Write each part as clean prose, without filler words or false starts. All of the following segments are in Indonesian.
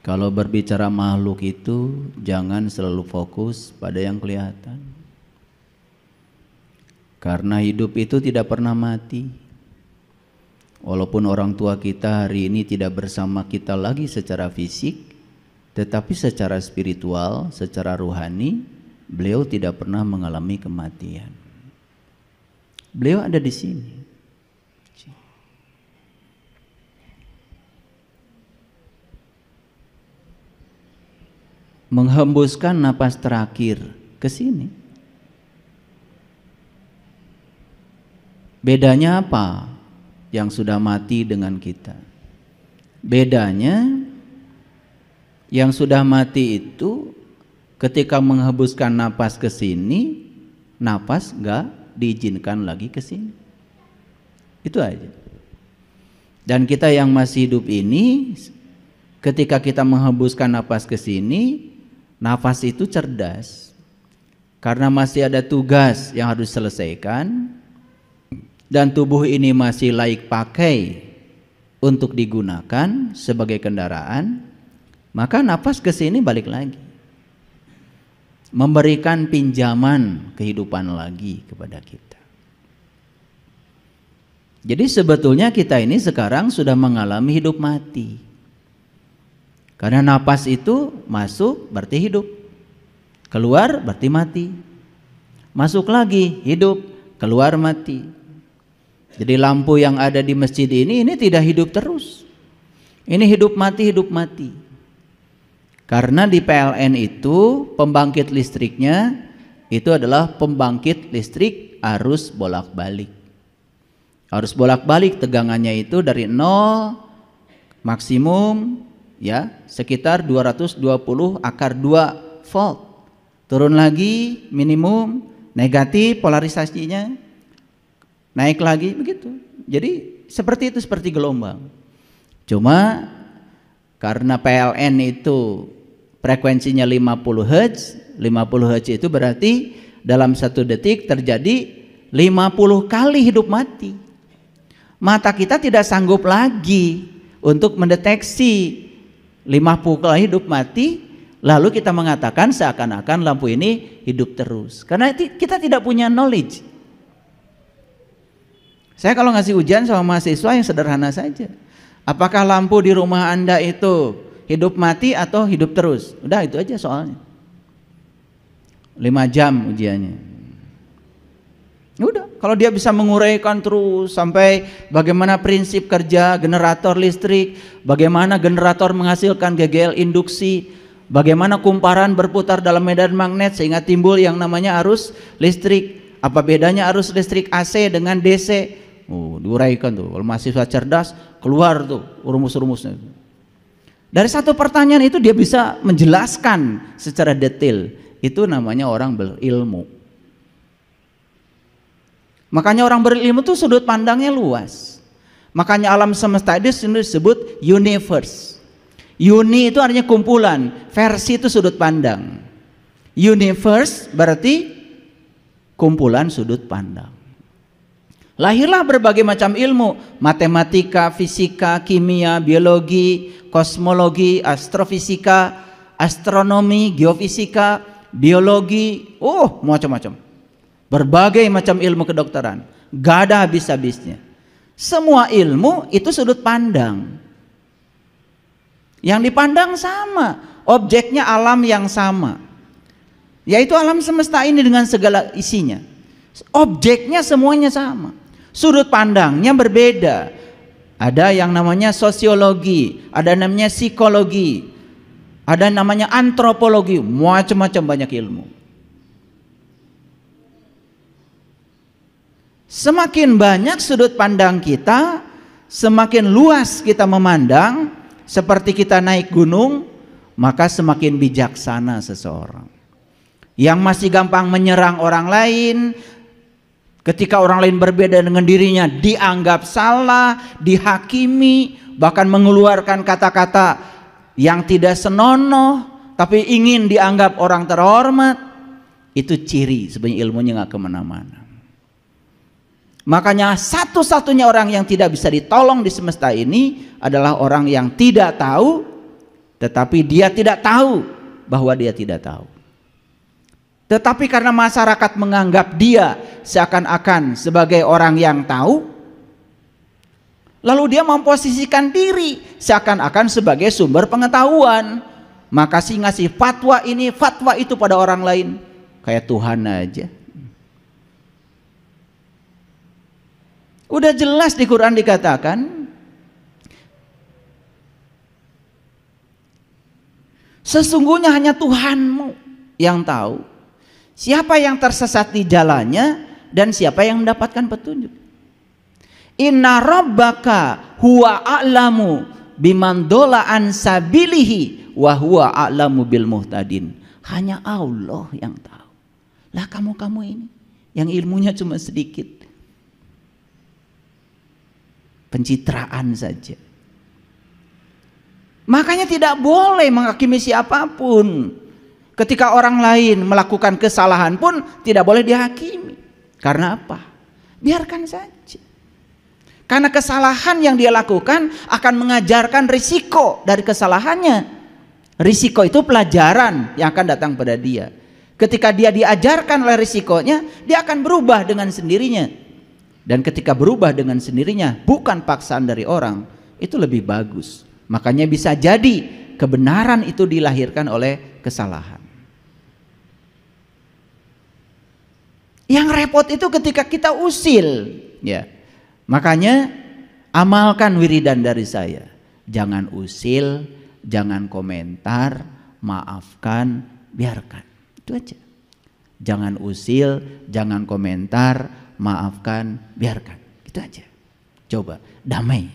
Kalau berbicara makhluk itu jangan selalu fokus pada yang kelihatan. Karena hidup itu tidak pernah mati. Walaupun orang tua kita hari ini tidak bersama kita lagi secara fisik, tetapi secara spiritual, secara rohani, beliau tidak pernah mengalami kematian. Beliau ada di sini. Menghembuskan napas terakhir ke sini. Bedanya apa yang sudah mati dengan kita? Bedanya yang sudah mati itu ketika menghembuskan napas ke sini, napas enggak diizinkan lagi ke sini. Itu aja. Dan kita yang masih hidup ini, ketika kita menghembuskan napas ke sini, nafas itu cerdas karena masih ada tugas yang harus diselesaikan dan tubuh ini masih layak pakai untuk digunakan sebagai kendaraan, maka nafas ke sini balik lagi memberikan pinjaman kehidupan lagi kepada kita. Jadi sebetulnya kita ini sekarang sudah mengalami hidup mati. Karena napas itu masuk berarti hidup, keluar berarti mati, masuk lagi hidup, keluar mati. Jadi lampu yang ada di masjid ini tidak hidup terus, ini hidup mati. Karena di PLN itu pembangkit listriknya itu adalah pembangkit listrik arus bolak-balik. Arus bolak-balik tegangannya itu dari 0 maksimum ya sekitar 220 akar 2 volt, turun lagi minimum negatif polarisasinya, naik lagi begitu. Jadi seperti itu, seperti gelombang. Cuma karena PLN itu frekuensinya 50 Hz, 50 Hz itu berarti dalam 1 detik terjadi 50 kali hidup mati. Mata kita tidak sanggup lagi untuk mendeteksi 50 kali hidup mati, lalu kita mengatakan seakan-akan lampu ini hidup terus. Karena kita tidak punya knowledge. Saya kalau ngasih ujian sama mahasiswa yang sederhana saja. Apakah lampu di rumah Anda itu hidup mati atau hidup terus? Udah itu aja soalnya. 5 jam ujiannya. Udah, kalau dia bisa menguraikan terus sampai bagaimana prinsip kerja generator listrik, bagaimana generator menghasilkan GGL induksi, bagaimana kumparan berputar dalam medan magnet sehingga timbul yang namanya arus listrik, apa bedanya arus listrik AC dengan DC, diuraikan tuh. Kalau mahasiswa cerdas keluar tuh rumus-rumusnya. Dari satu pertanyaan itu dia bisa menjelaskan secara detail. Itu namanya orang berilmu. Makanya orang berilmu itu sudut pandangnya luas. Makanya alam semesta itu disebut universe. Uni itu artinya kumpulan, versi itu sudut pandang. Universe berarti kumpulan sudut pandang. Lahirlah berbagai macam ilmu, matematika, fisika, kimia, biologi, kosmologi, astrofisika, astronomi, geofisika, biologi, macam-macam. Berbagai macam ilmu kedokteran, gak ada habis-habisnya. Semua ilmu itu sudut pandang. Yang dipandang sama, objeknya alam yang sama, yaitu alam semesta ini dengan segala isinya. Objeknya semuanya sama, sudut pandangnya berbeda. Ada yang namanya sosiologi, ada namanya psikologi, ada namanya antropologi, macam-macam banyak ilmu. Semakin banyak sudut pandang kita, semakin luas kita memandang, seperti kita naik gunung, maka semakin bijaksana seseorang. Yang masih gampang menyerang orang lain, ketika orang lain berbeda dengan dirinya, dianggap salah, dihakimi, bahkan mengeluarkan kata-kata yang tidak senonoh, tapi ingin dianggap orang terhormat, itu ciri sebenarnya ilmunya nggak kemana-mana. Makanya satu-satunya orang yang tidak bisa ditolong di semesta ini adalah orang yang tidak tahu tetapi dia tidak tahu bahwa dia tidak tahu. Tetapi karena masyarakat menganggap dia seakan-akan sebagai orang yang tahu, lalu dia memposisikan diri seakan-akan sebagai sumber pengetahuan. Maka sih ngasih fatwa ini, fatwa itu pada orang lain, kayak Tuhan aja. Udah jelas di Quran dikatakan, sesungguhnya hanya Tuhanmu yang tahu siapa yang tersesat di jalannya dan siapa yang mendapatkan petunjuk. Inna rabbaka huwa a'lamu biman dola an sabilihi wa huwa a'lamu bil muhtadin. Hanya Allah yang tahu. Lah kamu ini yang ilmunya cuma sedikit, pencitraan saja. Makanya tidak boleh menghakimi siapapun. Ketika orang lain melakukan kesalahan pun tidak boleh dihakimi. Karena apa? Biarkan saja. Karena kesalahan yang dia lakukan akan mengajarkan risiko dari kesalahannya. Risiko itu pelajaran yang akan datang pada dia. Ketika dia diajarkan oleh risikonya, dia akan berubah dengan sendirinya. Dan ketika berubah dengan sendirinya, bukan paksaan dari orang, itu lebih bagus. Makanya bisa jadi kebenaran itu dilahirkan oleh kesalahan. Yang repot itu ketika kita usil, ya. Makanya amalkan wiridan dari saya. Jangan usil, jangan komentar, maafkan, biarkan. Itu aja. Jangan usil, jangan komentar, maafkan, biarkan. Itu aja. Coba damai.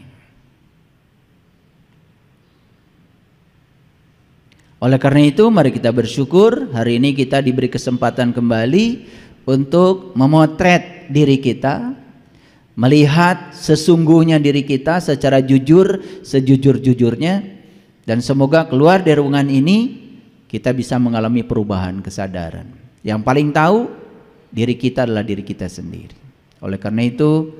Oleh karena itu mari kita bersyukur hari ini kita diberi kesempatan kembali untuk memotret diri kita, melihat sesungguhnya diri kita secara jujur, sejujur-jujurnya, dan semoga keluar dari ruangan ini kita bisa mengalami perubahan kesadaran. Yang paling tahu diri kita adalah diri kita sendiri. Oleh karena itu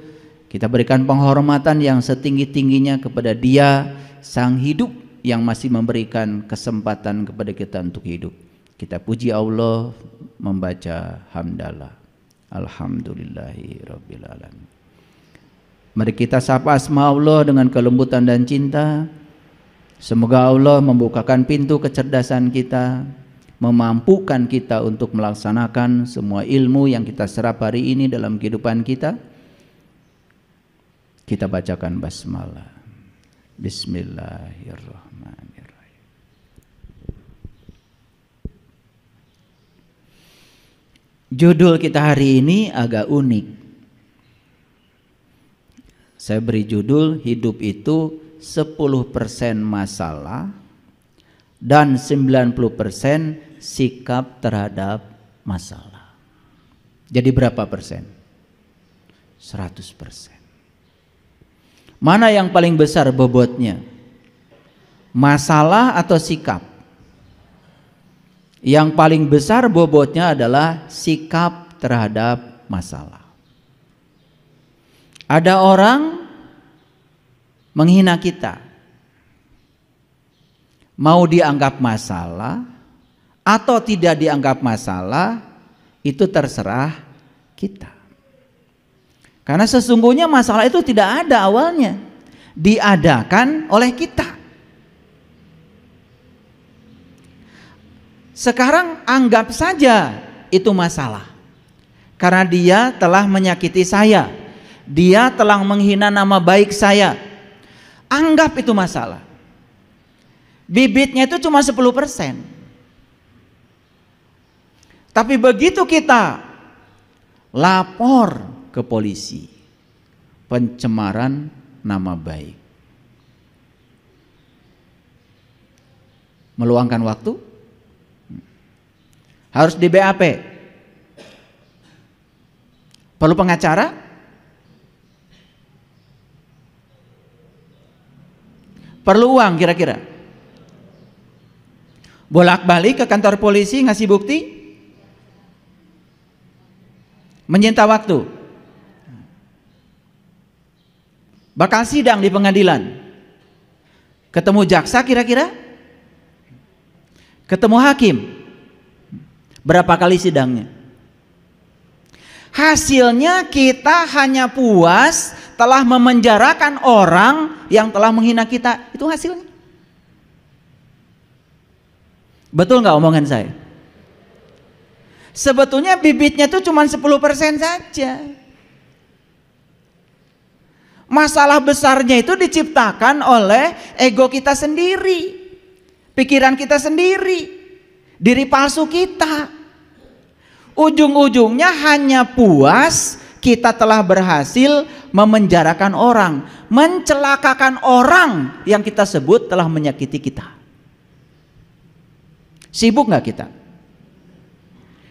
kita berikan penghormatan yang setinggi-tingginya kepada Dia Sang Hidup yang masih memberikan kesempatan kepada kita untuk hidup. Kita puji Allah membaca hamdalah. Alhamdulillahi rabbil alamin. Mari kita sapa asma Allah dengan kelembutan dan cinta. Semoga Allah membukakan pintu kecerdasan kita, memampukan kita untuk melaksanakan semua ilmu yang kita serap hari ini dalam kehidupan kita. Kita bacakan basmalah. Bismillahirrahmanirrahim. Judul kita hari ini agak unik. Saya beri judul hidup itu 10% masalah dan 90% sikap terhadap masalah. Jadi berapa persen? 100%. Mana yang paling besar bobotnya? Masalah atau sikap? Yang paling besar bobotnya adalah sikap terhadap masalah. Ada orang menghina kita, mau dianggap masalah atau tidak dianggap masalah itu terserah kita. Karena sesungguhnya masalah itu tidak ada awalnya, diadakan oleh kita. Sekarang anggap saja itu masalah, karena dia telah menyakiti saya, dia telah menghina nama baik saya. Anggap itu masalah. Bibitnya itu cuma 10%. Tapi begitu kita lapor ke polisi, pencemaran nama baik, meluangkan waktu, harus di BAP, perlu pengacara, perlu uang kira-kira, bolak-balik ke kantor polisi ngasih bukti, menyita waktu, bakal sidang di pengadilan, ketemu jaksa kira-kira, ketemu hakim. Berapa kali sidangnya? Hasilnya kita hanya puas telah memenjarakan orang yang telah menghina kita. Itu hasilnya. Betul nggak omongan saya? Sebetulnya bibitnya itu cuma 10% saja. Masalah besarnya itu diciptakan oleh ego kita sendiri, pikiran kita sendiri, diri palsu kita. Ujung-ujungnya hanya puas kita telah berhasil memenjarakan orang, mencelakakan orang yang kita sebut telah menyakiti kita. Sibuk nggak kita?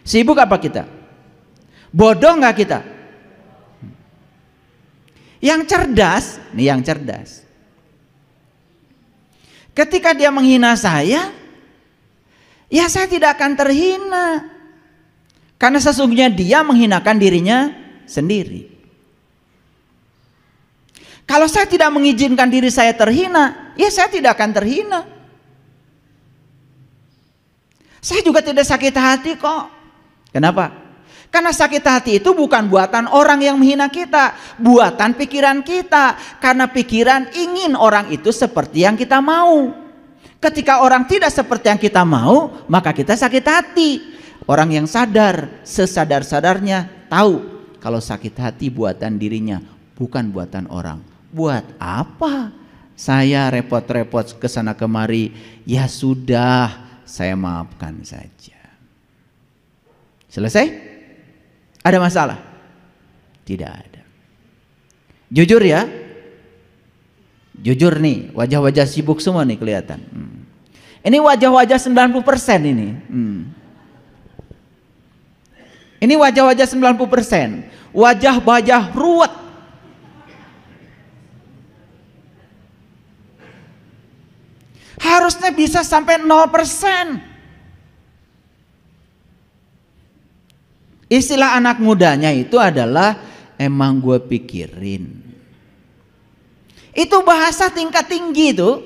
Sibuk apa kita? Bodoh nggak kita? Yang cerdas, nih yang cerdas. Ketika dia menghina saya, ya saya tidak akan terhina. Karena sesungguhnya dia menghinakan dirinya sendiri. Kalau saya tidak mengizinkan diri saya terhina, ya saya tidak akan terhina. Saya juga tidak sakit hati kok. Kenapa? Karena sakit hati itu bukan buatan orang yang menghina kita, buatan pikiran kita. Karena pikiran ingin orang itu seperti yang kita mau. Ketika orang tidak seperti yang kita mau, maka kita sakit hati. Orang yang sadar, sesadar-sadarnya tahu kalau sakit hati buatan dirinya, bukan buatan orang. Buat apa saya repot-repot kesana kemari? Ya sudah, saya maafkan saja. Selesai? Ada masalah? Tidak ada. Jujur ya, jujur nih, wajah-wajah sibuk semua nih kelihatan. Ini wajah-wajah 90% ini. Ini wajah-wajah 90%. Wajah-wajah ruwet. Harusnya bisa sampai 0%. Istilah anak mudanya itu adalah emang gue pikirin. Itu bahasa tingkat tinggi itu.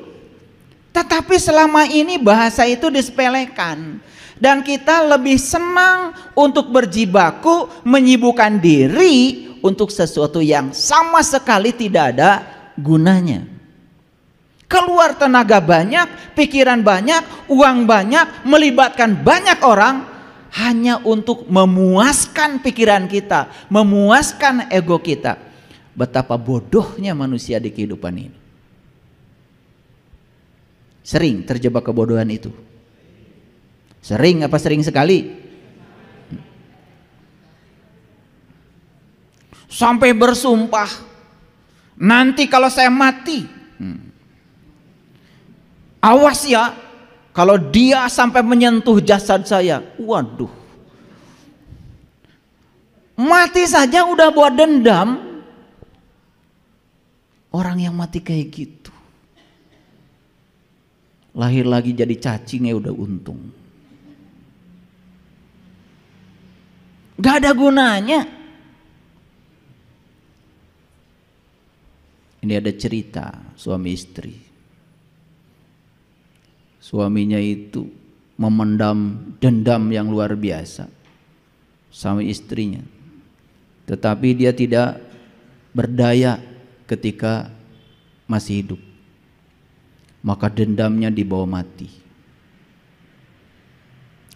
Tetapi selama ini bahasa itu disepelekan. Dan kita lebih senang untuk berjibaku menyibukkan diri untuk sesuatu yang sama sekali tidak ada gunanya. Keluar tenaga banyak, pikiran banyak, uang banyak, melibatkan banyak orang hanya untuk memuaskan pikiran kita, memuaskan ego kita. Betapa bodohnya manusia di kehidupan ini. Sering terjebak kebodohan itu. Sering apa sering sekali? Sampai bersumpah, nanti kalau saya mati, awas ya, kalau dia sampai menyentuh jasad saya, waduh, mati saja udah buat dendam. Orang yang mati kayak gitu, lahir lagi jadi cacingnya udah untung. Gak ada gunanya. Ini ada cerita suami istri. Suaminya itu memendam dendam yang luar biasa sama istrinya. Tetapi dia tidak berdaya ketika masih hidup. Maka dendamnya dibawa mati.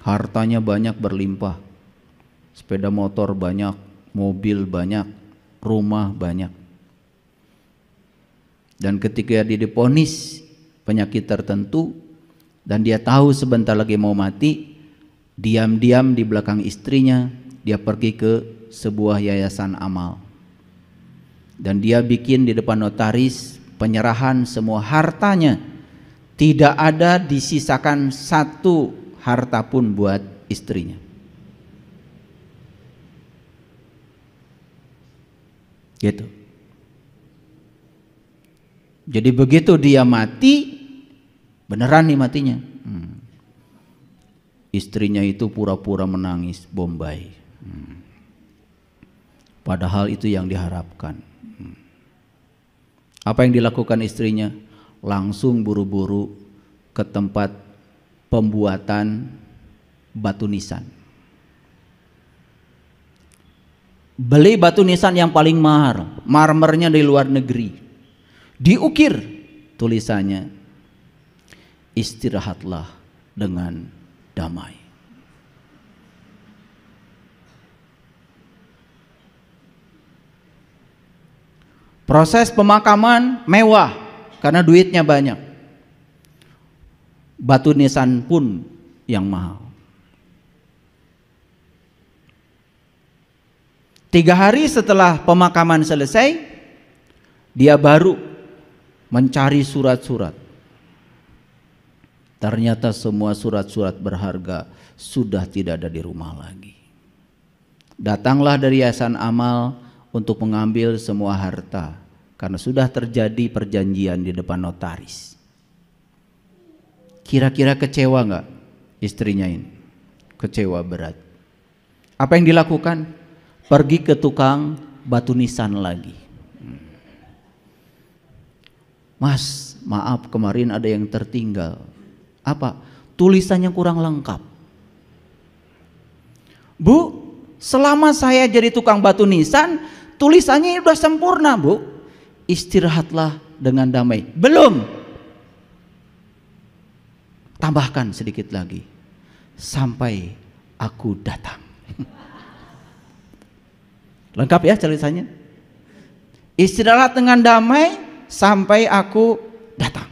Hartanya banyak berlimpah. Sepeda motor banyak, mobil banyak, rumah banyak. Dan ketika dia divonis penyakit tertentu dan dia tahu sebentar lagi mau mati, diam-diam di belakang istrinya dia pergi ke sebuah yayasan amal. Dan dia bikin di depan notaris penyerahan semua hartanya. Tidak ada disisakan satu harta pun buat istrinya. Gitu. Jadi begitu dia mati, beneran nih matinya. Istrinya itu pura-pura menangis, Bombay. Padahal itu yang diharapkan. Apa yang dilakukan istrinya? Langsung buru-buru ke tempat pembuatan batu nisan. Beli batu nisan yang paling mahal, marmernya dari luar negeri. Diukir tulisannya, istirahatlah dengan damai. Proses pemakaman mewah karena duitnya banyak. Batu nisan pun yang mahal. 3 hari setelah pemakaman selesai, dia baru mencari surat-surat. Ternyata semua surat-surat berharga sudah tidak ada di rumah lagi. Datanglah dari Yayasan Amal untuk mengambil semua harta karena sudah terjadi perjanjian di depan notaris. Kira-kira kecewa nggak istrinya ini? Kecewa berat. Apa yang dilakukan? Pergi ke tukang batu nisan lagi. Mas, maaf kemarin ada yang tertinggal. Apa? Tulisannya kurang lengkap. Bu, selama saya jadi tukang batu nisan, tulisannya sudah sempurna, Bu. Istirahatlah dengan damai. Belum. Tambahkan sedikit lagi. Sampai aku datang. Lengkap ya tulisannya. Istirahat dengan damai sampai aku datang.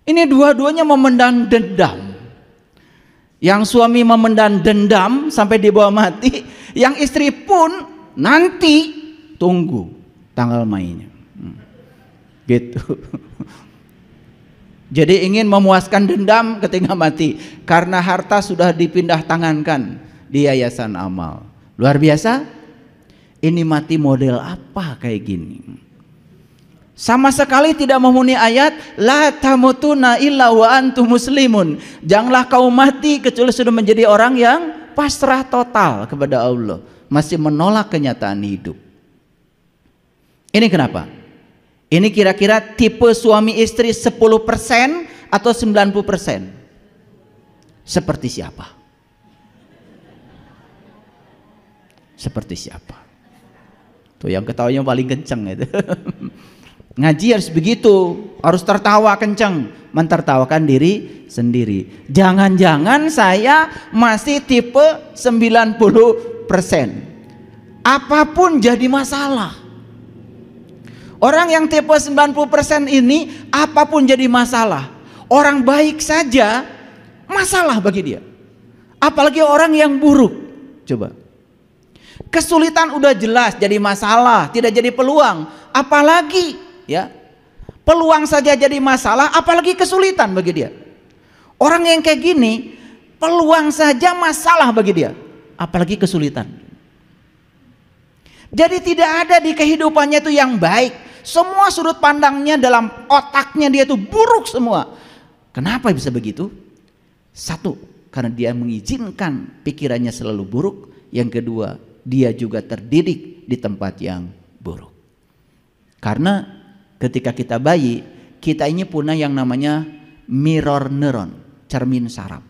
Ini dua-duanya memendam dendam. Yang suami memendam dendam sampai dibawa mati, yang istri pun nanti tunggu tanggal mainnya. Gitu. Jadi ingin memuaskan dendam ketika mati karena harta sudah dipindah tangankan di Yayasan Amal. Luar biasa. Ini mati model apa kayak gini? Sama sekali tidak memenuhi ayat la tamutuna illa wa antum muslimun. Janganlah kau mati kecuali sudah menjadi orang yang pasrah total kepada Allah, masih menolak kenyataan hidup. Ini kenapa? Ini kira-kira tipe suami istri 10% atau 90%? Seperti siapa? Seperti siapa? Tuh yang ketawanya paling kenceng itu. Ngaji harus begitu, harus tertawa kenceng, mentertawakan diri sendiri. Jangan-jangan saya masih tipe 90%. Apapun jadi masalah. Orang yang tipe 90% ini apapun jadi masalah. Orang baik saja masalah bagi dia. Apalagi orang yang buruk. Coba. Kesulitan udah jelas jadi masalah, tidak jadi peluang. Apalagi ya, peluang saja jadi masalah, apalagi kesulitan bagi dia. Orang yang kayak gini, peluang saja masalah bagi dia, apalagi kesulitan. Jadi tidak ada di kehidupannya itu yang baik. Semua sudut pandangnya dalam otaknya dia itu buruk semua. Kenapa bisa begitu? Satu, karena dia mengizinkan pikirannya selalu buruk. Yang kedua, dia juga terdidik di tempat yang buruk. Karena ketika kita bayi, kita ini punya yang namanya mirror neuron, cermin saraf.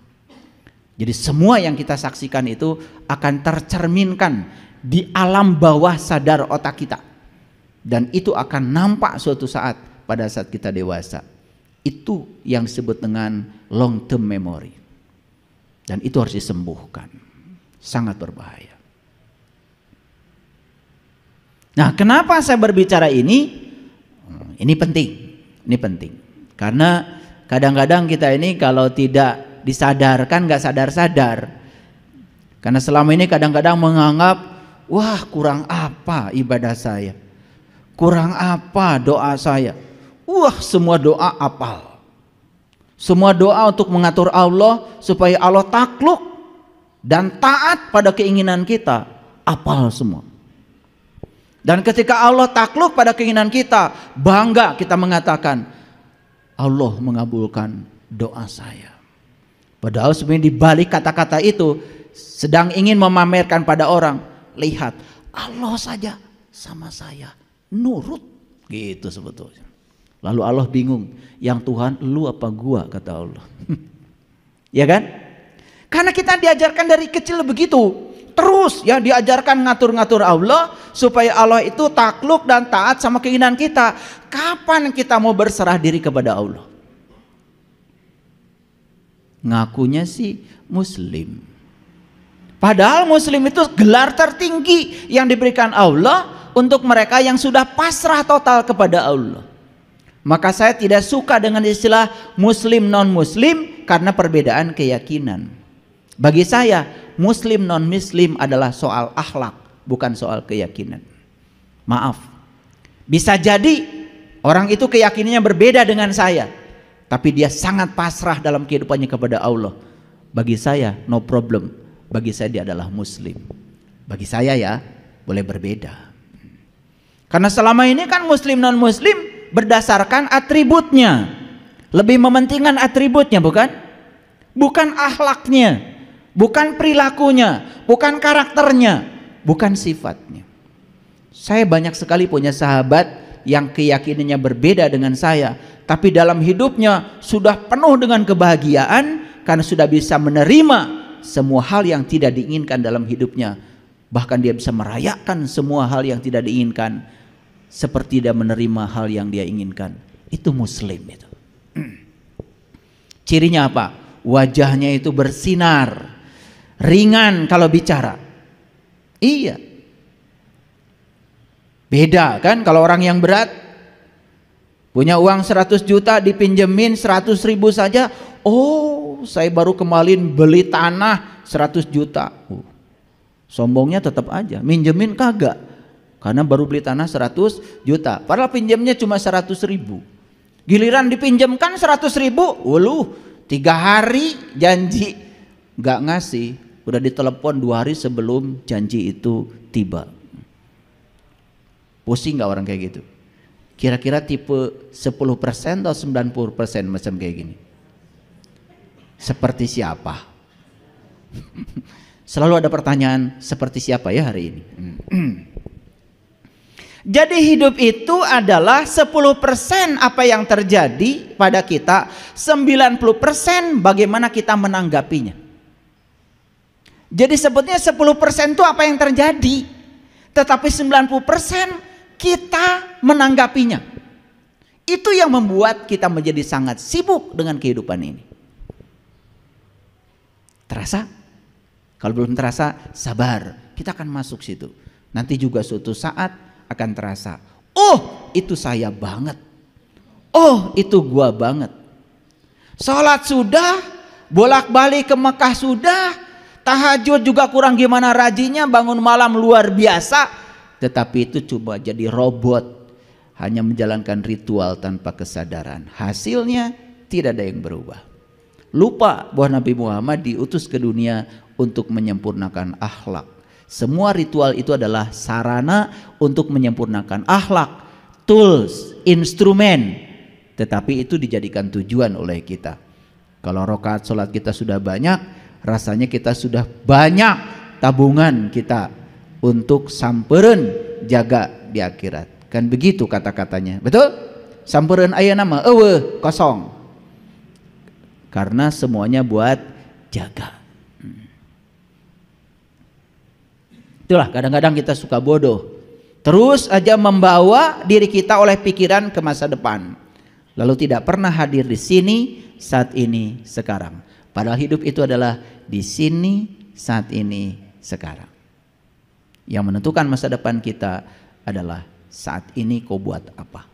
Jadi semua yang kita saksikan itu akan tercerminkan di alam bawah sadar otak kita. Dan itu akan nampak suatu saat pada saat kita dewasa. Itu yang disebut dengan long term memory. Dan itu harus disembuhkan. Sangat berbahaya. Nah, kenapa saya berbicara ini? Ini penting. Ini penting. Karena kadang-kadang kita ini kalau tidak disadarkan nggak sadar-sadar. Karena selama ini kadang-kadang menganggap, wah kurang apa ibadah saya, kurang apa doa saya. Wah semua doa apal. Semua doa untuk mengatur Allah supaya Allah takluk dan taat pada keinginan kita, apal semua. Dan ketika Allah takluk pada keinginan kita, bangga kita mengatakan, Allah mengabulkan doa saya. Padahal sebenarnya di balik kata-kata itu sedang ingin memamerkan pada orang, lihat Allah saja sama saya nurut, gitu sebetulnya. Lalu Allah bingung, yang Tuhan lu apa gua, kata Allah. Ya kan? Karena kita diajarkan dari kecil begitu. Terus ya diajarkan ngatur-ngatur Allah supaya Allah itu takluk dan taat sama keinginan kita. Kapan kita mau berserah diri kepada Allah? Ngakunya sih Muslim. Padahal Muslim itu gelar tertinggi yang diberikan Allah untuk mereka yang sudah pasrah total kepada Allah. Maka saya tidak suka dengan istilah Muslim non-Muslim karena perbedaan keyakinan. Bagi saya, Muslim non-Muslim adalah soal akhlak, bukan soal keyakinan. Maaf, bisa jadi orang itu keyakinannya berbeda dengan saya, tapi dia sangat pasrah dalam kehidupannya kepada Allah. Bagi saya, no problem. Bagi saya dia adalah Muslim. Bagi saya ya, boleh berbeda. Karena selama ini kan Muslim non-Muslim berdasarkan atributnya. Lebih mementingkan atributnya, bukan? Bukan akhlaknya, bukan perilakunya, bukan karakternya, bukan sifatnya. Saya banyak sekali punya sahabat yang keyakinannya berbeda dengan saya, tapi dalam hidupnya sudah penuh dengan kebahagiaan karena sudah bisa menerima semua hal yang tidak diinginkan dalam hidupnya. Bahkan dia bisa merayakan semua hal yang tidak diinginkan seperti dia menerima hal yang dia inginkan. Itu Muslim itu. Cirinya apa? Wajahnya itu bersinar, ringan kalau bicara. Iya. Beda kan kalau orang yang berat, punya uang 100 juta dipinjemin 100 ribu saja. Oh, saya baru kemarin beli tanah 100 juta. Sombongnya tetap aja, minjemin kagak. Karena baru beli tanah 100 juta. Padahal pinjamnya cuma 100 ribu. Giliran dipinjamkan 100 ribu, 3 hari janji nggak ngasih. Udah ditelepon 2 hari sebelum janji itu tiba. Pusing nggak orang kayak gitu? Kira-kira tipe 10% atau 90% macam kayak gini? Seperti siapa? Selalu ada pertanyaan seperti siapa ya hari ini. Jadi hidup itu adalah 10% apa yang terjadi pada kita, 90% bagaimana kita menanggapinya. Jadi sebetulnya 10% itu apa yang terjadi, tetapi 90% kita menanggapinya. Itu yang membuat kita menjadi sangat sibuk dengan kehidupan ini. Terasa? Kalau belum terasa, sabar, kita akan masuk situ. Nanti juga suatu saat akan terasa, oh itu saya banget, oh itu gua banget. Sholat sudah, bolak-balik ke Mekah sudah, tahajud juga kurang gimana rajinnya, bangun malam luar biasa, tetapi itu coba jadi robot, hanya menjalankan ritual tanpa kesadaran. Hasilnya tidak ada yang berubah. Lupa bahwa Nabi Muhammad diutus ke dunia untuk menyempurnakan akhlak. Semua ritual itu adalah sarana untuk menyempurnakan akhlak, tools, instrumen, tetapi itu dijadikan tujuan oleh kita. Kalau rakaat sholat kita sudah banyak, rasanya kita sudah banyak tabungan kita untuk sampereun jaga di akhirat. Kan begitu kata-katanya, betul? Sampereun aya nama eueuh kosong. Karena semuanya buat jaga. Itulah kadang-kadang kita suka bodoh. Terus aja membawa diri kita oleh pikiran ke masa depan. Lalu tidak pernah hadir di sini, saat ini, sekarang. Padahal hidup itu adalah di sini, saat ini, sekarang. Yang menentukan masa depan kita adalah saat ini kau buat apa.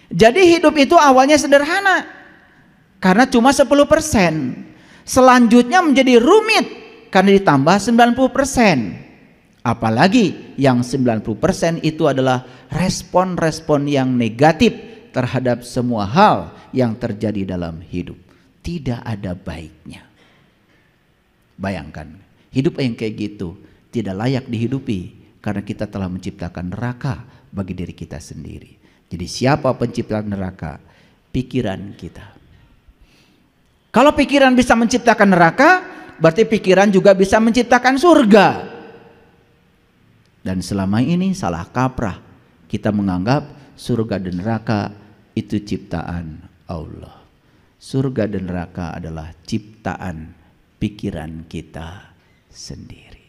Jadi hidup itu awalnya sederhana. Karena cuma 10%. Selanjutnya menjadi rumit. Karena ditambah 90%. Apalagi yang 90% itu adalah respon-respon yang negatif terhadap semua hal yang terjadi dalam hidup. Tidak ada baiknya. Bayangkan, hidup yang kayak gitu tidak layak dihidupi karena kita telah menciptakan neraka bagi diri kita sendiri. Jadi siapa pencipta neraka? Pikiran kita. Kalau pikiran bisa menciptakan neraka, berarti pikiran juga bisa menciptakan surga. Dan selama ini salah kaprah, kita menganggap surga dan neraka itu ciptaan Allah. Surga dan neraka adalah ciptaan pikiran kita sendiri.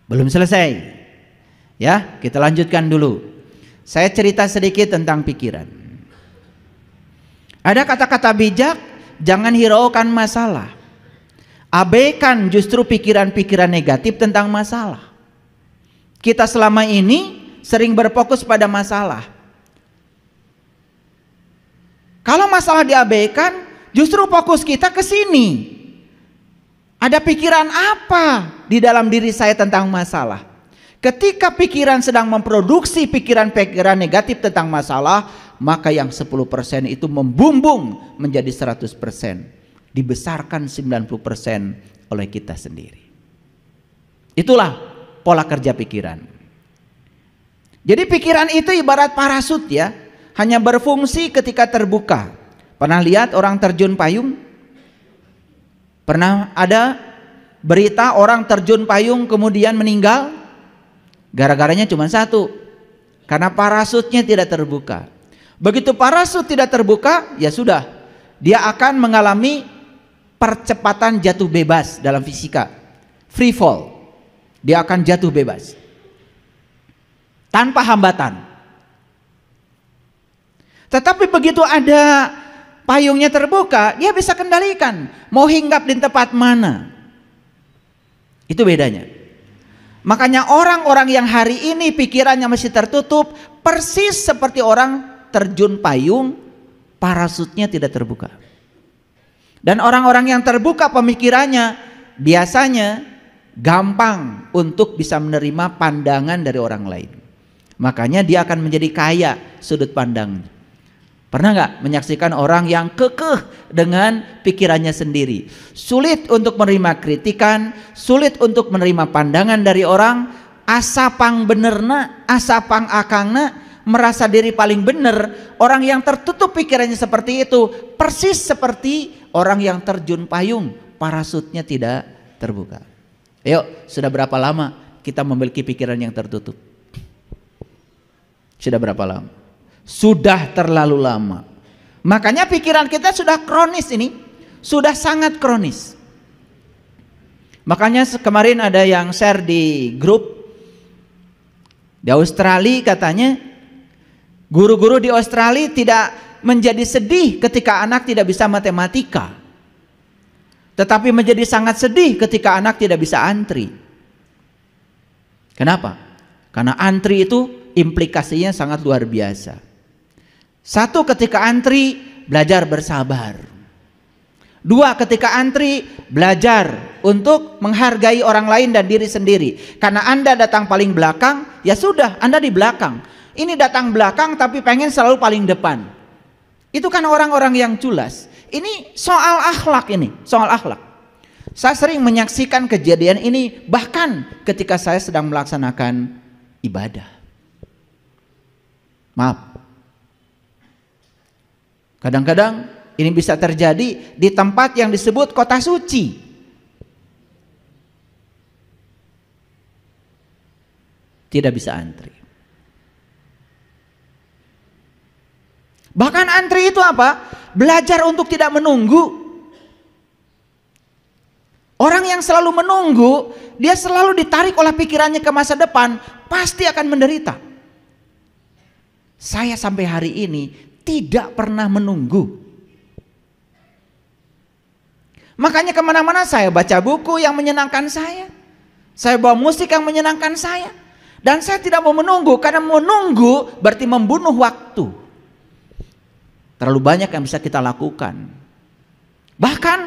Belum selesai. Ya, kita lanjutkan dulu. Saya cerita sedikit tentang pikiran. Ada kata-kata bijak, jangan hiraukan masalah. Abaikan justru pikiran-pikiran negatif tentang masalah. Kita selama ini sering berfokus pada masalah. Kalau masalah diabaikan, justru fokus kita ke sini. Ada pikiran apa di dalam diri saya tentang masalah? Ketika pikiran sedang memproduksi pikiran-pikiran negatif tentang masalah, maka yang 10% itu membumbung menjadi 100%. Dibesarkan 90% oleh kita sendiri. Itulah pola kerja pikiran. Jadi pikiran itu ibarat parasut ya, hanya berfungsi ketika terbuka. Pernah lihat orang terjun payung? Pernah ada berita orang terjun payung kemudian meninggal? Gara-garanya cuma satu, karena parasutnya tidak terbuka. Begitu parasut tidak terbuka, ya sudah, dia akan mengalami percepatan jatuh bebas dalam fisika, free fall. Dia akan jatuh bebas tanpa hambatan. Tetapi begitu ada payungnya terbuka, dia bisa kendalikan mau hinggap di tempat mana. Itu bedanya. Makanya orang-orang yang hari ini pikirannya masih tertutup, persis seperti orang terjun payung, parasutnya tidak terbuka. Dan orang-orang yang terbuka pemikirannya biasanya gampang untuk bisa menerima pandangan dari orang lain. Makanya dia akan menjadi kaya sudut pandang. Pernah nggak menyaksikan orang yang kekeh dengan pikirannya sendiri? Sulit untuk menerima kritikan, sulit untuk menerima pandangan dari orang, asapang benerna, asapang akangna, merasa diri paling benar. Orang yang tertutup pikirannya seperti itu persis seperti orang yang terjun payung, parasutnya tidak terbuka. Ayo, sudah berapa lama kita memiliki pikiran yang tertutup? Sudah berapa lama? Sudah terlalu lama. Makanya pikiran kita sudah kronis ini, sudah sangat kronis. Makanya kemarin ada yang share di grup di Australia, katanya guru-guru di Australia tidak menjadi sedih ketika anak tidak bisa matematika, tetapi menjadi sangat sedih ketika anak tidak bisa antri. Kenapa? Karena antri itu implikasinya sangat luar biasa. Satu, ketika antri belajar bersabar. Dua, ketika antri belajar untuk menghargai orang lain dan diri sendiri. Karena Anda datang paling belakang, ya sudah, Anda di belakang. Ini datang belakang tapi pengen selalu paling depan. Itu kan orang-orang yang culas. Ini soal akhlak ini, soal akhlak. Saya sering menyaksikan kejadian ini bahkan ketika saya sedang melaksanakan ibadah. Maaf. Kadang-kadang ini bisa terjadi di tempat yang disebut kota suci. Tidak bisa antri. Bahkan antri itu apa? Belajar untuk tidak menunggu. Orang yang selalu menunggu, dia selalu ditarik oleh pikirannya ke masa depan, pasti akan menderita. Saya sampai hari ini tidak pernah menunggu. Makanya kemana-mana saya baca buku yang menyenangkan saya bawa musik yang menyenangkan saya, dan saya tidak mau menunggu, karena menunggu berarti membunuh waktu. Terlalu banyak yang bisa kita lakukan. Bahkan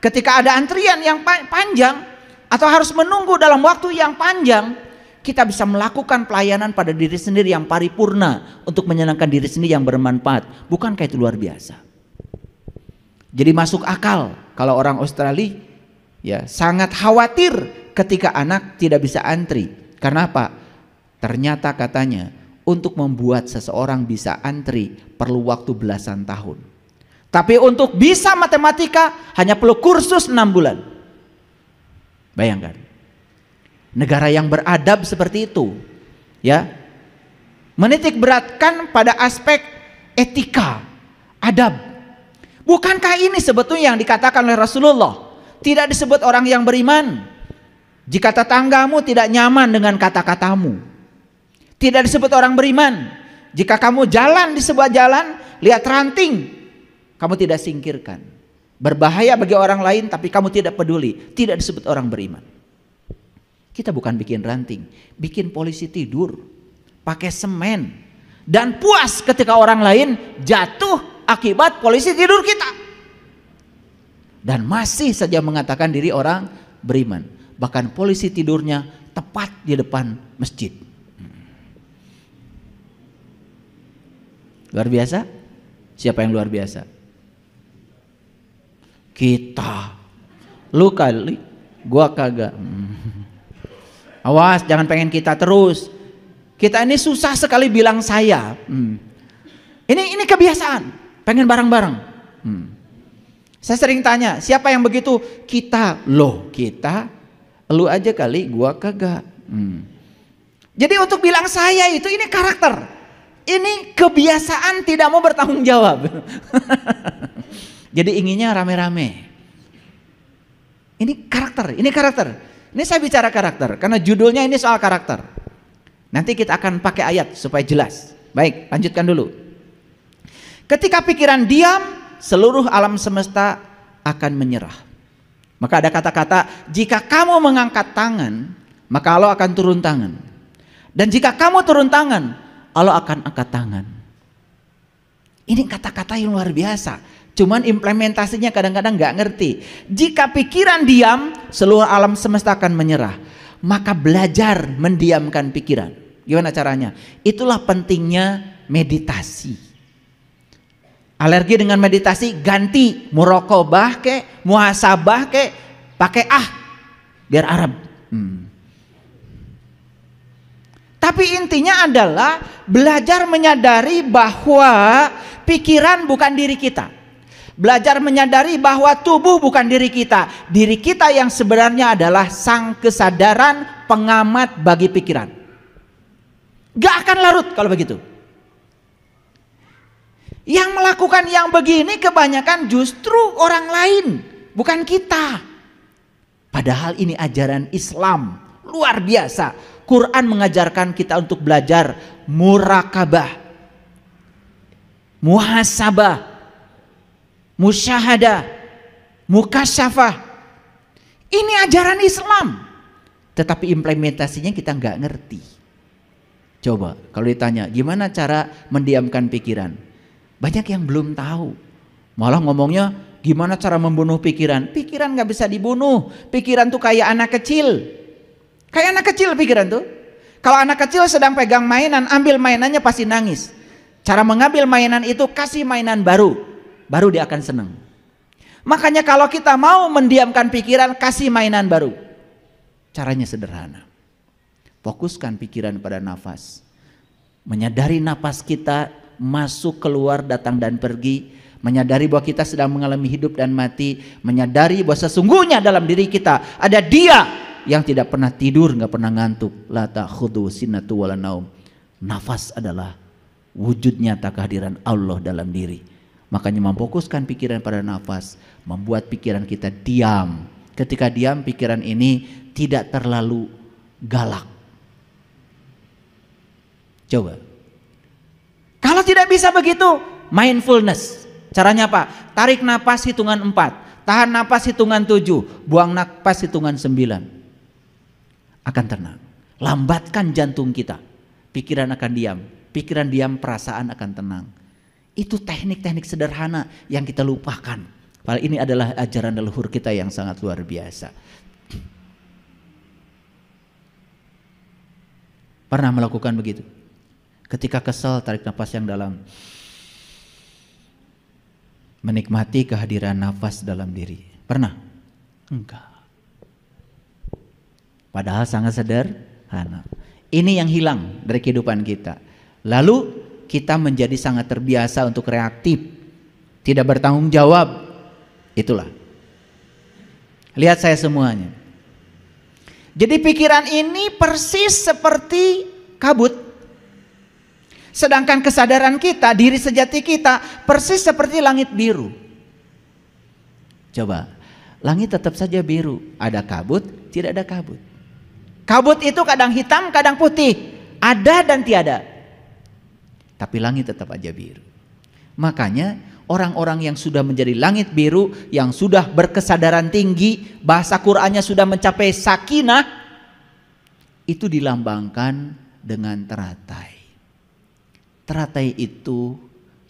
ketika ada antrian yang panjang atau harus menunggu dalam waktu yang panjang, kita bisa melakukan pelayanan pada diri sendiri yang paripurna untuk menyenangkan diri sendiri yang bermanfaat. Bukankah itu luar biasa? Jadi masuk akal kalau orang Australia ya sangat khawatir ketika anak tidak bisa antri. Karena apa? Ternyata katanya untuk membuat seseorang bisa antri perlu waktu belasan tahun. Tapi untuk bisa matematika hanya perlu kursus 6 bulan. Bayangkan. Negara yang beradab seperti itu, ya, Menitik beratkan pada aspek etika, adab. Bukankah ini sebetulnya yang dikatakan oleh Rasulullah? Tidak disebut orang yang beriman jika tetanggamu tidak nyaman dengan kata-katamu. Tidak disebut orang beriman jika kamu jalan di sebuah jalan, lihat ranting, kamu tidak singkirkan. Berbahaya bagi orang lain tapi kamu tidak peduli. Tidak disebut orang beriman. Kita bukan bikin ranting, bikin polisi tidur pakai semen dan puas ketika orang lain jatuh akibat polisi tidur kita, dan masih saja mengatakan diri orang beriman. Bahkan polisi tidurnya tepat di depan masjid. Luar biasa? Siapa yang luar biasa? Kita. Lu kali, gua kagak. Awas, jangan pengen kita terus. Kita ini susah sekali bilang saya. Ini kebiasaan, pengen bareng-bareng. Saya sering tanya, siapa yang begitu? Kita. Loh, kita. Lu aja kali, gua kagak. Jadi untuk bilang saya itu ini karakter. Ini kebiasaan tidak mau bertanggung jawab. Jadi inginnya rame-rame. Ini karakter, ini karakter. Ini saya bicara karakter karena judulnya ini soal karakter. Nanti kita akan pakai ayat supaya jelas. Baik, lanjutkan dulu. Ketika pikiran diam, seluruh alam semesta akan menyerah. Maka ada kata-kata, jika kamu mengangkat tangan, maka Allah akan turun tangan. Dan jika kamu turun tangan, Allah akan angkat tangan. Ini kata-kata yang luar biasa. Cuman implementasinya kadang-kadang nggak ngerti. Jika pikiran diam, seluruh alam semesta akan menyerah. Maka belajar mendiamkan pikiran. Gimana caranya? Itulah pentingnya meditasi. Alergi dengan meditasi, ganti muraqabah ke, muhasabah ke, pakai biar Arab. Tapi intinya adalah belajar menyadari bahwa pikiran bukan diri kita. Belajar menyadari bahwa tubuh bukan diri kita. Diri kita yang sebenarnya adalah sang kesadaran pengamat bagi pikiran. Gak akan larut kalau begitu. Yang melakukan yang begini kebanyakan justru orang lain, bukan kita. Padahal ini ajaran Islam luar biasa. Quran mengajarkan kita untuk belajar murakabah, muhasabah, musyahadah, mukasyafah. Ini ajaran Islam. Tetapi implementasinya kita nggak ngerti. Coba kalau ditanya gimana cara mendiamkan pikiran, banyak yang belum tahu. Malah ngomongnya gimana cara membunuh pikiran. Pikiran nggak bisa dibunuh. Pikiran tuh kayak anak kecil. Kayak anak kecil pikiran tuh. Kalau anak kecil sedang pegang mainan, ambil mainannya pasti nangis. Cara mengambil mainan itu kasih mainan baru dia akan senang. Makanya kalau kita mau mendiamkan pikiran, kasih mainan baru. Caranya sederhana. Fokuskan pikiran pada nafas. Menyadari nafas kita masuk, keluar, datang dan pergi. Menyadari bahwa kita sedang mengalami hidup dan mati. Menyadari bahwa sesungguhnya dalam diri kita ada Dia yang tidak pernah tidur, nggak pernah ngantuk. La ta'khudhu sinatu wala naum. Nafas adalah wujud nyata kehadiran Allah dalam diri. Makanya memfokuskan pikiran pada nafas membuat pikiran kita diam. Ketika diam, pikiran ini tidak terlalu galak. Coba. Kalau tidak bisa begitu, mindfulness. Caranya apa? Tarik napas hitungan 4, tahan napas hitungan 7, buang napas hitungan 9. Akan tenang. Lambatkan jantung kita. Pikiran akan diam. Pikiran diam, perasaan akan tenang. Itu teknik-teknik sederhana yang kita lupakan. Padahal ini adalah ajaran leluhur kita yang sangat luar biasa. Pernah melakukan begitu? Ketika kesal, tarik nafas yang dalam. Menikmati kehadiran nafas dalam diri. Pernah? Enggak. Padahal sangat sederhana. Ini yang hilang dari kehidupan kita. Lalu kita menjadi sangat terbiasa untuk reaktif, tidak bertanggung jawab. Itulah. Lihat saya semuanya. Jadi pikiran ini persis seperti kabut. Sedangkan kesadaran kita, diri sejati kita persis seperti langit biru. Coba, langit tetap saja biru, ada kabut, tidak ada kabut. Kabut itu kadang hitam, kadang putih, ada dan tiada. Tapi langit tetap aja biru. Makanya orang-orang yang sudah menjadi langit biru, yang sudah berkesadaran tinggi, bahasa Qur'annya sudah mencapai sakinah, itu dilambangkan dengan teratai. Teratai itu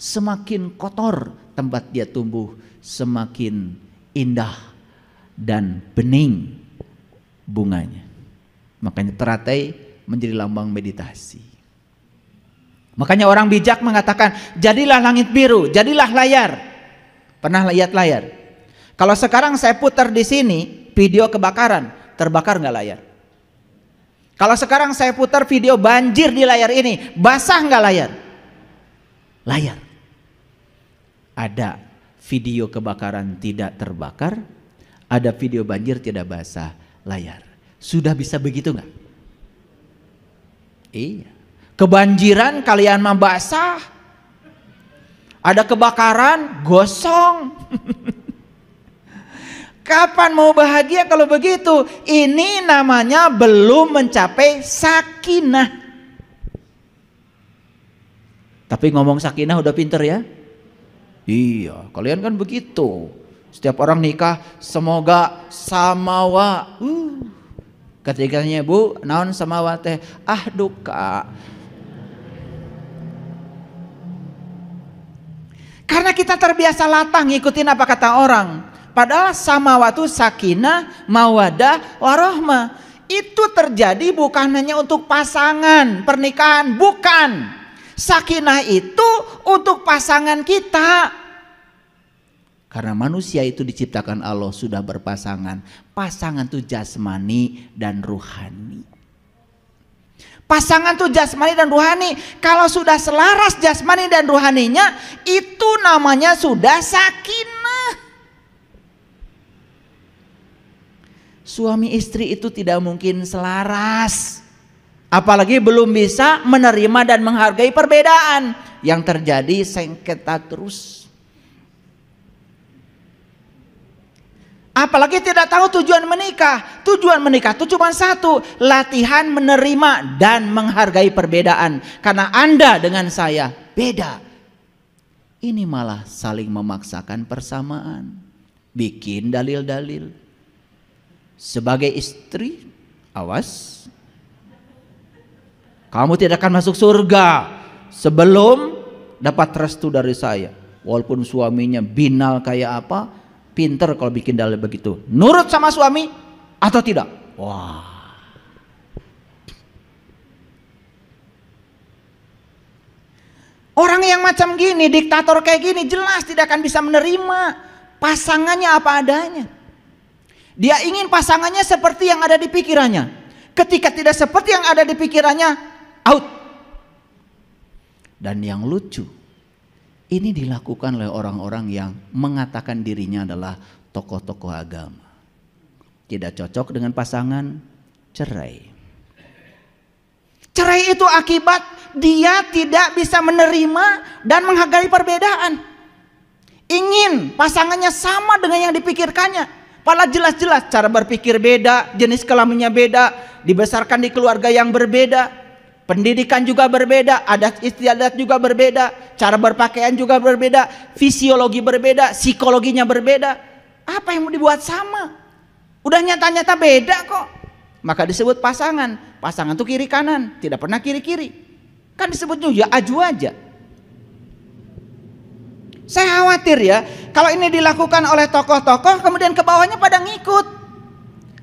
semakin kotor tempat dia tumbuh, semakin indah dan bening bunganya. Makanya teratai menjadi lambang meditasi. Makanya orang bijak mengatakan, jadilah langit biru, jadilah layar. Pernah lihat layar? Kalau sekarang saya putar di sini video kebakaran, terbakar nggak layar? Kalau sekarang saya putar video banjir di layar ini, basah nggak layar? Layar. Ada video kebakaran tidak terbakar, ada video banjir tidak basah, layar. Sudah bisa begitu nggak? Iya. Kebanjiran kalian mah basah. Ada kebakaran gosong. Kapan mau bahagia kalau begitu? Ini namanya belum mencapai sakinah. Tapi ngomong sakinah udah pinter ya? Iya, kalian kan begitu. Setiap orang nikah semoga samawa. Ketiganya bu, naon samawa teh? Ah duka. Karena kita terbiasa latah ngikutin apa kata orang. Padahal samawa itu sakinah, mawadah, warahmah. Itu terjadi bukan hanya untuk pasangan pernikahan, bukan. Sakinah itu untuk pasangan kita. Karena manusia itu diciptakan Allah sudah berpasangan. Pasangan itu jasmani dan ruhani. Pasangan itu jasmani dan ruhani. Kalau sudah selaras jasmani dan ruhaninya, itu namanya sudah sakinah. Suami istri itu tidak mungkin selaras. Apalagi belum bisa menerima dan menghargai perbedaan. Yang terjadi sengketa terus. Apalagi tidak tahu tujuan menikah. Tujuan menikah itu cuma satu, latihan menerima dan menghargai perbedaan. Karena Anda dengan saya beda. Ini malah saling memaksakan persamaan. Bikin dalil-dalil. Sebagai istri, awas. Kamu tidak akan masuk surga sebelum dapat restu dari saya. Walaupun suaminya binal kayak apa, pinter kalau bikin dalil begitu. Nurut sama suami atau tidak? Wah. Orang yang macam gini, diktator kayak gini, jelas tidak akan bisa menerima pasangannya apa adanya. Dia ingin pasangannya seperti yang ada di pikirannya. Ketika tidak seperti yang ada di pikirannya, out. Dan yang lucu, ini dilakukan oleh orang-orang yang mengatakan dirinya adalah tokoh-tokoh agama. Tidak cocok dengan pasangan, cerai. Cerai itu akibat dia tidak bisa menerima dan menghargai perbedaan. Ingin pasangannya sama dengan yang dipikirkannya. Padahal jelas-jelas cara berpikir beda, jenis kelaminnya beda, dibesarkan di keluarga yang berbeda, pendidikan juga berbeda, adat istiadat juga berbeda, cara berpakaian juga berbeda, fisiologi berbeda, psikologinya berbeda. Apa yang mau dibuat sama? Udah nyata-nyata beda kok. Maka disebut pasangan. Pasangan itu kiri kanan, tidak pernah kiri-kiri. Kan disebutnya ya aju aja. Saya khawatir ya, kalau ini dilakukan oleh tokoh-tokoh, kemudian ke bawahnya pada ngikut.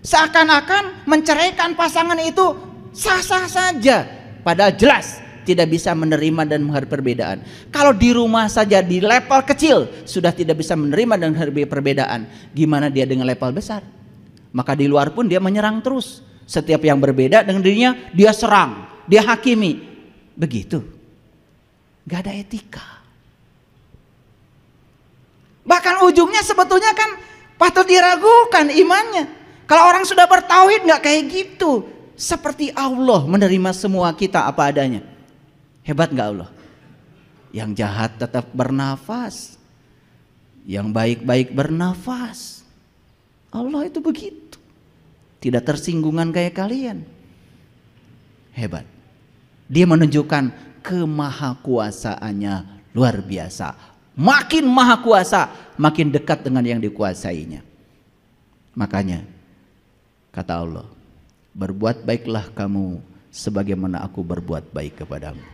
Seakan-akan menceraikan pasangan itu sah-sah saja. Padahal jelas tidak bisa menerima dan menghargai perbedaan. Kalau di rumah saja di level kecil sudah tidak bisa menerima dan menghargai perbedaan, gimana dia dengan level besar? Maka di luar pun dia menyerang terus. Setiap yang berbeda dengan dirinya dia serang, dia hakimi. Begitu. Gak ada etika. Bahkan ujungnya sebetulnya kan patut diragukan imannya. Kalau orang sudah bertauhid gak kayak gitu. Seperti Allah menerima semua kita apa adanya. Hebat gak Allah? Yang jahat tetap bernafas, yang baik-baik bernafas. Allah itu begitu, tidak tersinggungan kayak kalian. Hebat. Dia menunjukkan kemahakuasaannya luar biasa. Makin maha kuasa, makin dekat dengan yang dikuasainya. Makanya kata Allah, berbuat baiklah kamu sebagaimana aku berbuat baik kepadamu.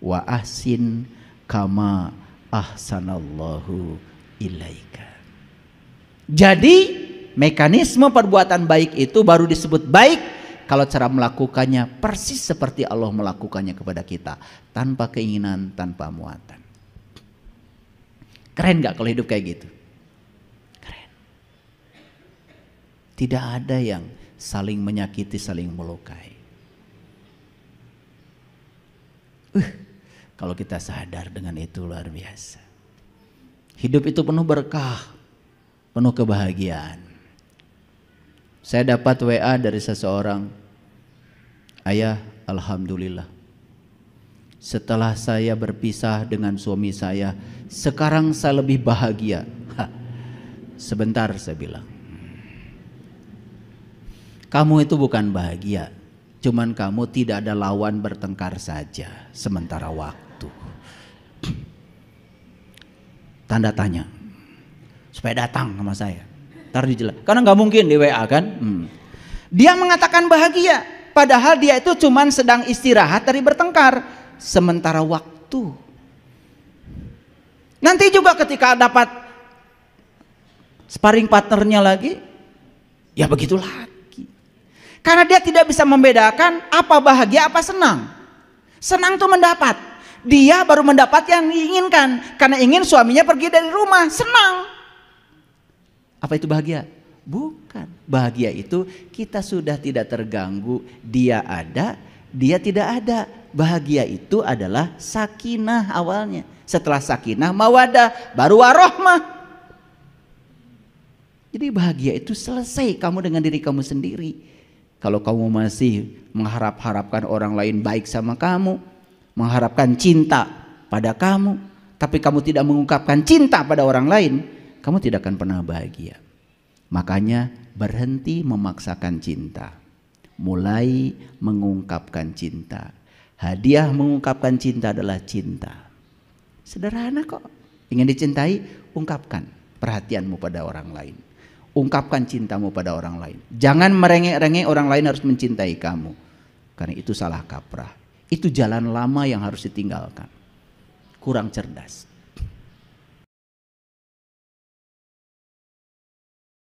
Wa ahsin kama ahsanallahu ilaika. Jadi mekanisme perbuatan baik itu baru disebut baik kalau cara melakukannya persis seperti Allah melakukannya kepada kita, tanpa keinginan, tanpa muatan. Keren gak kalau hidup kayak gitu? Keren. Tidak ada yang saling menyakiti, saling melukai. Kalau kita sadar dengan itu luar biasa. Hidup itu penuh berkah, penuh kebahagiaan. Saya dapat WA dari seseorang, ayah, alhamdulillah, setelah saya berpisah dengan suami saya, sekarang saya lebih bahagia. Sebentar, saya bilang, kamu itu bukan bahagia, cuman kamu tidak ada lawan bertengkar saja sementara waktu. Tanda tanya, supaya datang sama saya. Ntar dijelas, karena nggak mungkin di WA kan. Dia mengatakan bahagia, padahal dia itu cuman sedang istirahat dari bertengkar sementara waktu. Nanti juga ketika dapat sparring partnernya lagi, ya begitu lagi. Karena dia tidak bisa membedakan apa bahagia apa senang. Senang tuh mendapat, dia baru mendapat yang diinginkan. Karena ingin suaminya pergi dari rumah, senang. Apa itu bahagia? Bukan. Bahagia itu kita sudah tidak terganggu, dia ada, dia tidak ada. Bahagia itu adalah sakinah awalnya. Setelah sakinah mawadah, baru warohmah. Jadi bahagia itu selesai kamu dengan diri kamu sendiri. Kalau kamu masih mengharapkan orang lain baik sama kamu, mengharapkan cinta pada kamu, tapi kamu tidak mengungkapkan cinta pada orang lain, kamu tidak akan pernah bahagia. Makanya berhenti memaksakan cinta, mulai mengungkapkan cinta. Hadiah mengungkapkan cinta adalah cinta. Sederhana kok. Ingin dicintai, ungkapkan perhatianmu pada orang lain. Ungkapkan cintamu pada orang lain. Jangan merengek-rengek orang lain harus mencintai kamu, karena itu salah kaprah. Itu jalan lama yang harus ditinggalkan. Kurang cerdas.